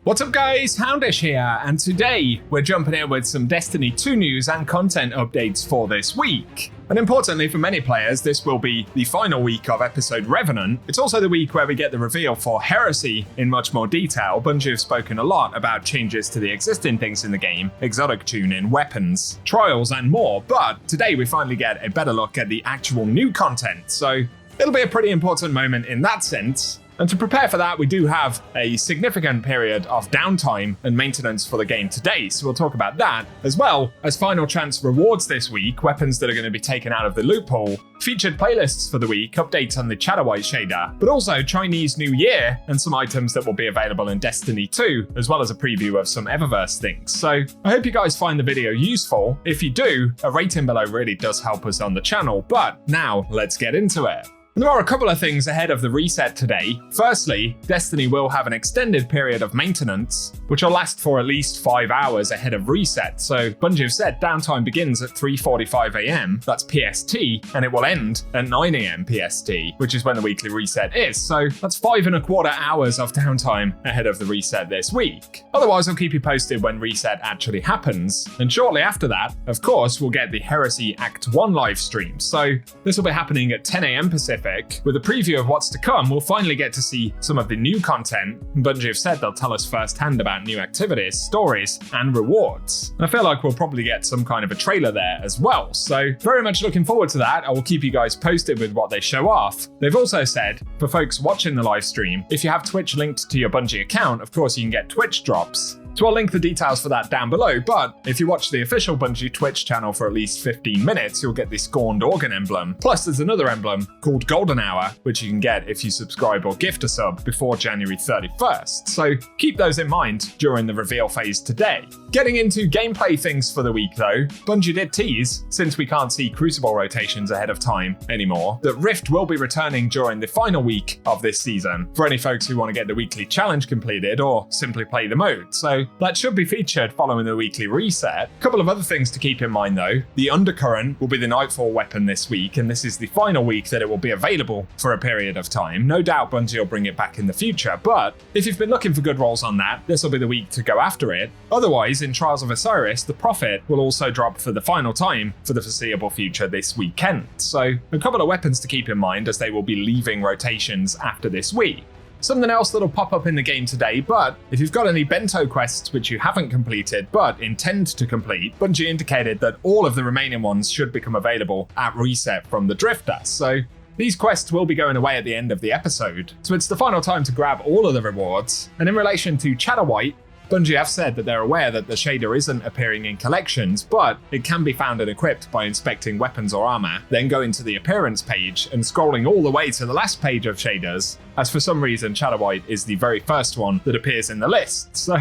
What's up guys, Houndish here, and today we're jumping in with some Destiny 2 news and content updates for this week. And importantly for many players, this will be the final week of episode Revenant. It's also the week where we get the reveal for Heresy in much more detail. Bungie have spoken a lot about changes to the existing things in the game, exotic tuning, weapons, trials and more, but today we finally get a better look at the actual new content, so it'll be a pretty important moment in that sense. And to prepare for that, we do have a significant period of downtime and maintenance for the game today, so we'll talk about that, as well as final chance rewards this week, weapons that are going to be taken out of the loot pool, featured playlists for the week, updates on the Chatterwhite shader, but also Chinese New Year and some items that will be available in Destiny 2, as well as a preview of some Eververse things. So I hope you guys find the video useful. If you do, a rating below really does help us on the channel, but now let's get into it. There are a couple of things ahead of the reset today. Firstly, Destiny will have an extended period of maintenance, which will last for at least 5 hours ahead of reset. So Bungie have said downtime begins at 3:45 AM, that's PST, and it will end at 9 AM PST, which is when the weekly reset is. So that's 5.25 hours of downtime ahead of the reset this week. Otherwise, I'll keep you posted when reset actually happens. And shortly after that, of course, we'll get the Heresy Act 1 live stream. So this will be happening at 10 AM Pacific. With a preview of what's to come, we'll finally get to see some of the new content. Bungie have said they'll tell us firsthand about new activities, stories, and rewards. And I feel like we'll probably get some kind of a trailer there as well. So very much looking forward to that. I will keep you guys posted with what they show off. They've also said, for folks watching the live stream, if you have Twitch linked to your Bungie account, of course you can get Twitch drops. So I'll link the details for that down below, but if you watch the official Bungie Twitch channel for at least 15 minutes, you'll get the Scorned Organ emblem. Plus there's another emblem called Golden Hour, which you can get if you subscribe or gift a sub before January 31st. So keep those in mind during the reveal phase today. Getting into gameplay things for the week though, Bungie did tease, since we can't see Crucible rotations ahead of time anymore, that Rift will be returning during the final week of this season for any folks who want to get the weekly challenge completed or simply play the mode. So that should be featured following the weekly reset. A couple of other things to keep in mind though. The Undercurrent will be the Nightfall weapon this week, and this is the final week that it will be available for a period of time. No doubt Bungie will bring it back in the future, but if you've been looking for good rolls on that, this will be the week to go after it. Otherwise, in Trials of Osiris, the Prophet will also drop for the final time for the foreseeable future this weekend. So a couple of weapons to keep in mind as they will be leaving rotations after this week. Something else that'll pop up in the game today, but if you've got any bento quests which you haven't completed but intend to complete, Bungie indicated that all of the remaining ones should become available at reset from the Drifter. So these quests will be going away at the end of the episode. So it's the final time to grab all of the rewards. And in relation to Chatterwhite, Bungie have said that they're aware that the shader isn't appearing in collections, but it can be found and equipped by inspecting weapons or armor, then going to the appearance page and scrolling all the way to the last page of shaders, as for some reason Chatterwhite is the very first one that appears in the list. So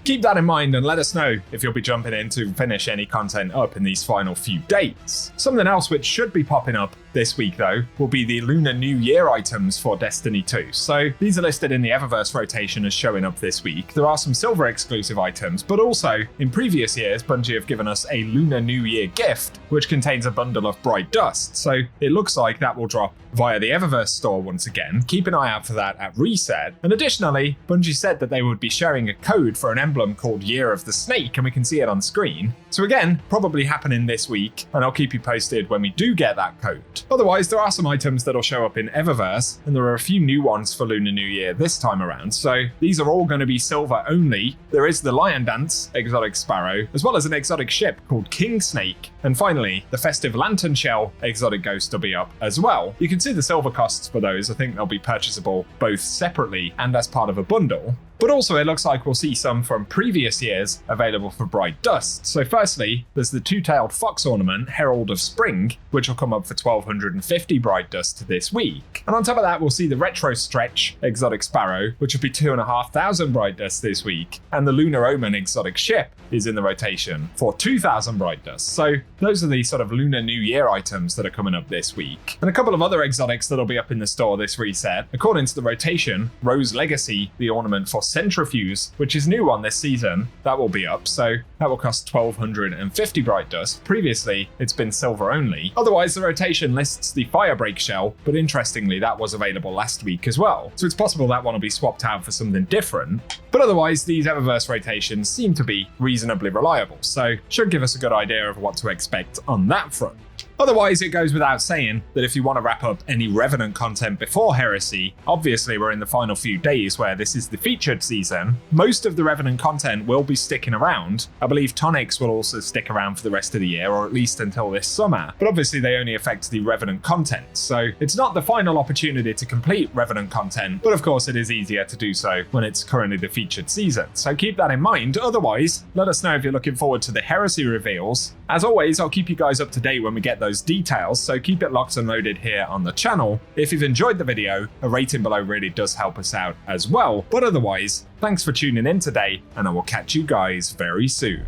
keep that in mind and let us know if you'll be jumping in to finish any content up in these final few dates. Something else which should be popping up this week though will be the Lunar New Year items for Destiny 2. So these are listed in the Eververse rotation as showing up this week. There are some silver exclusive items, but also in previous years Bungie have given us a Lunar New Year gift which contains a bundle of bright dust. So it looks like that will drop via the Eververse store once again. Keep an eye out for that at reset. And additionally, Bungie said that they would be sharing a code for an emblem called Year of the Snake, and we can see it on screen. So again, probably happening this week, and I'll keep you posted when we do get that code. Otherwise, there are some items that'll show up in Eververse, and there are a few new ones for Lunar New Year this time around. So these are all going to be silver only. There is the Lion Dance exotic sparrow, as well as an exotic ship called King Snake. And finally, the Festive Lantern Shell exotic ghost will be up as well. You can see the silver costs for those. I think they'll be purchasable both separately and as part of a bundle. But also it looks like we'll see some from previous years available for bright dust. So firstly, there's the two-tailed fox ornament, Herald of Spring, which will come up for 1250 bright dust this week. And on top of that, we'll see the Retro Stretch exotic sparrow, which will be 2500 bright dust this week. And the Lunar Omen exotic ship is in the rotation for 2000 bright dust. So those are the sort of Lunar New Year items that are coming up this week. And a couple of other exotics that'll be up in the store this reset. According to the rotation, Rose Legacy, the ornament for Centrifuge, which is new on this season. That will be up, so that will cost 1250 bright dust. Previously, it's been silver only. Otherwise, the rotation lists the Firebreak shell, but interestingly, that was available last week as well. So it's possible that one will be swapped out for something different. But otherwise, these Eververse rotations seem to be reasonably reliable, so should give us a good idea of what to expect on that front. Otherwise, it goes without saying that if you want to wrap up any Revenant content before Heresy, obviously we're in the final few days where this is the featured season, most of the Revenant content will be sticking around. I believe tonics will also stick around for the rest of the year, or at least until this summer, but obviously they only affect the Revenant content, so it's not the final opportunity to complete Revenant content, but of course it is easier to do so when it's currently the featured season, so keep that in mind. Otherwise, let us know if you're looking forward to the Heresy reveals. As always, I'll keep you guys up to date when we get those details, so keep it locked and loaded here on the channel. If you've enjoyed the video, a rating below really does help us out as well. But otherwise, thanks for tuning in today, and I will catch you guys very soon.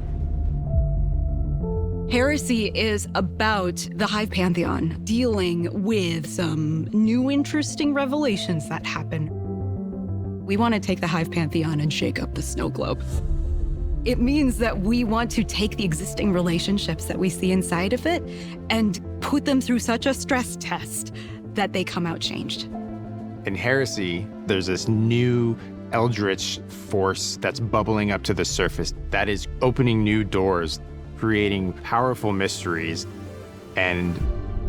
Heresy is about the Hive Pantheon, dealing with some new interesting revelations that happen. We want to take the Hive Pantheon and shake up the snow globe. It means that we want to take the existing relationships that we see inside of it and put them through such a stress test that they come out changed. In Heresy, there's this new eldritch force that's bubbling up to the surface that is opening new doors, creating powerful mysteries, and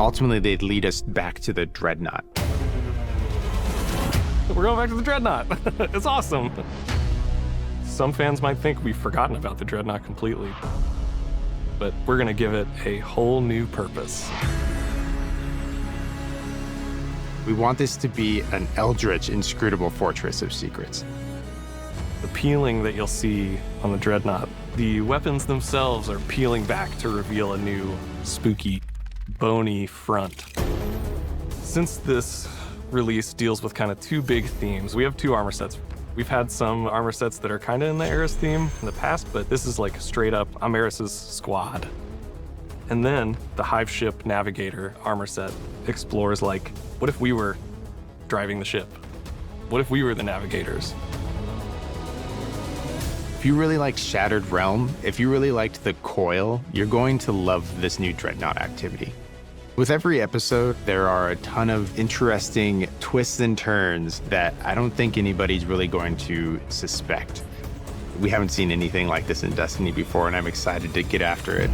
ultimately they'd lead us back to the Dreadnought. We're going back to the Dreadnought. It's awesome. Some fans might think we've forgotten about the Dreadnought completely, but we're gonna give it a whole new purpose. We want this to be an eldritch, inscrutable fortress of secrets. The peeling that you'll see on the Dreadnought, the weapons themselves are peeling back to reveal a new, spooky, bony front. Since this release deals with kind of two big themes, we have two armor sets. We've had some armor sets that are kind of in the Eris theme in the past, but this is like straight up, I'm Eris's squad. And then the Hive Ship Navigator armor set explores like, what if we were driving the ship? What if we were the navigators? If you really liked Shattered Realm, if you really liked the Coil, you're going to love this new Dreadnought activity. With every episode, there are a ton of interesting twists and turns that I don't think anybody's really going to suspect. We haven't seen anything like this in Destiny before, and I'm excited to get after it.